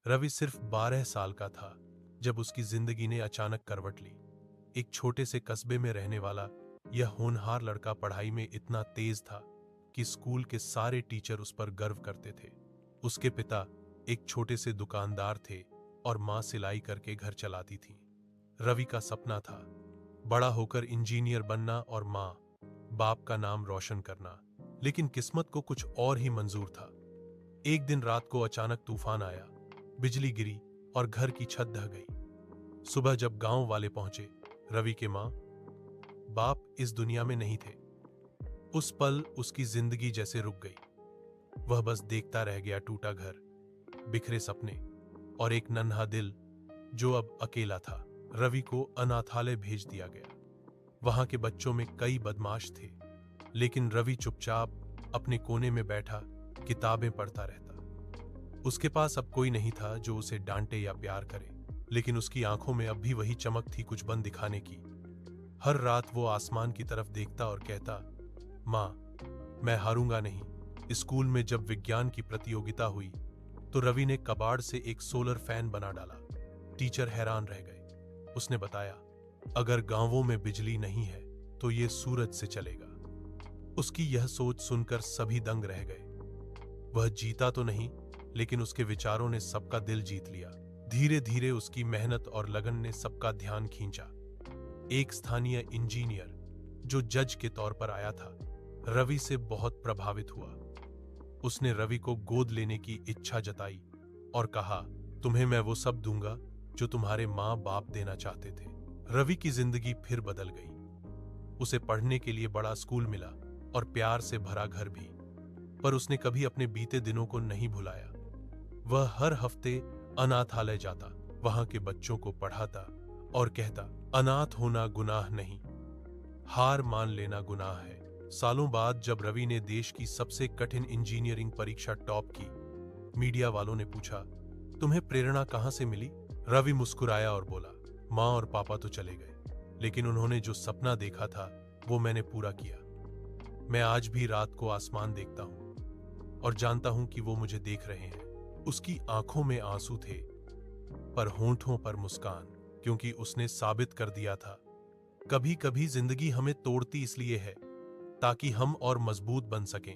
रवि सिर्फ 12 साल का था जब उसकी जिंदगी ने अचानक करवट ली। एक छोटे से कस्बे में रहने वाला यह होनहार लड़का पढ़ाई में इतना तेज था कि स्कूल के सारे टीचर उस पर गर्व करते थे। उसके पिता एक छोटे से दुकानदार थे और मां सिलाई करके घर चलाती थी। रवि का सपना था बड़ा होकर इंजीनियर बनना और मां बाप का नाम रोशन करना, लेकिन किस्मत को कुछ और ही मंजूर था। एक दिन रात को अचानक तूफान आया, बिजली गिरी और घर की छत ढह गई। सुबह जब गांव वाले पहुंचे, रवि के मां बाप इस दुनिया में नहीं थे। उस पल उसकी जिंदगी जैसे रुक गई। वह बस देखता रह गया, टूटा घर, बिखरे सपने और एक नन्हा दिल जो अब अकेला था। रवि को अनाथालय भेज दिया गया। वहां के बच्चों में कई बदमाश थे, लेकिन रवि चुपचाप अपने कोने में बैठा किताबें पढ़ता रहता। उसके पास अब कोई नहीं था जो उसे डांटे या प्यार करे, लेकिन उसकी आंखों में अब भी वही चमक थी, कुछ बन दिखाने की। हर रात वो आसमान की तरफ देखता और कहता, मां, मैं हारूंगा नहीं। स्कूल में जब विज्ञान की प्रतियोगिता हुई तो रवि ने कबाड़ से एक सोलर फैन बना डाला। टीचर हैरान रह गए। उसने बताया, अगर गांवों में बिजली नहीं है तो ये सूरज से चलेगा। उसकी यह सोच सुनकर सभी दंग रह गए। वह जीता तो नहीं, लेकिन उसके विचारों ने सबका दिल जीत लिया। धीरे धीरे उसकी मेहनत और लगन ने सबका ध्यान खींचा। एक स्थानीय इंजीनियर जो जज के तौर पर आया था, रवि से बहुत प्रभावित हुआ। उसने रवि को गोद लेने की इच्छा जताई और कहा, तुम्हें मैं वो सब दूंगा जो तुम्हारे मां बाप देना चाहते थे। रवि की जिंदगी फिर बदल गई। उसे पढ़ने के लिए बड़ा स्कूल मिला और प्यार से भरा घर भी, पर उसने कभी अपने बीते दिनों को नहीं भुलाया। वह हर हफ्ते अनाथालय जाता, वहां के बच्चों को पढ़ाता और कहता, अनाथ होना गुनाह नहीं, हार मान लेना गुनाह है। सालों बाद जब रवि ने देश की सबसे कठिन इंजीनियरिंग परीक्षा टॉप की, मीडिया वालों ने पूछा, तुम्हें प्रेरणा कहां से मिली? रवि मुस्कुराया और बोला, मां और पापा तो चले गए, लेकिन उन्होंने जो सपना देखा था वो मैंने पूरा किया। मैं आज भी रात को आसमान देखता हूं और जानता हूं कि वो मुझे देख रहे हैं। उसकी आंखों में आंसू थे, पर होंठों पर मुस्कान, क्योंकि उसने साबित कर दिया था, कभी कभी जिंदगी हमें तोड़ती इसलिए है ताकि हम और मजबूत बन सकें।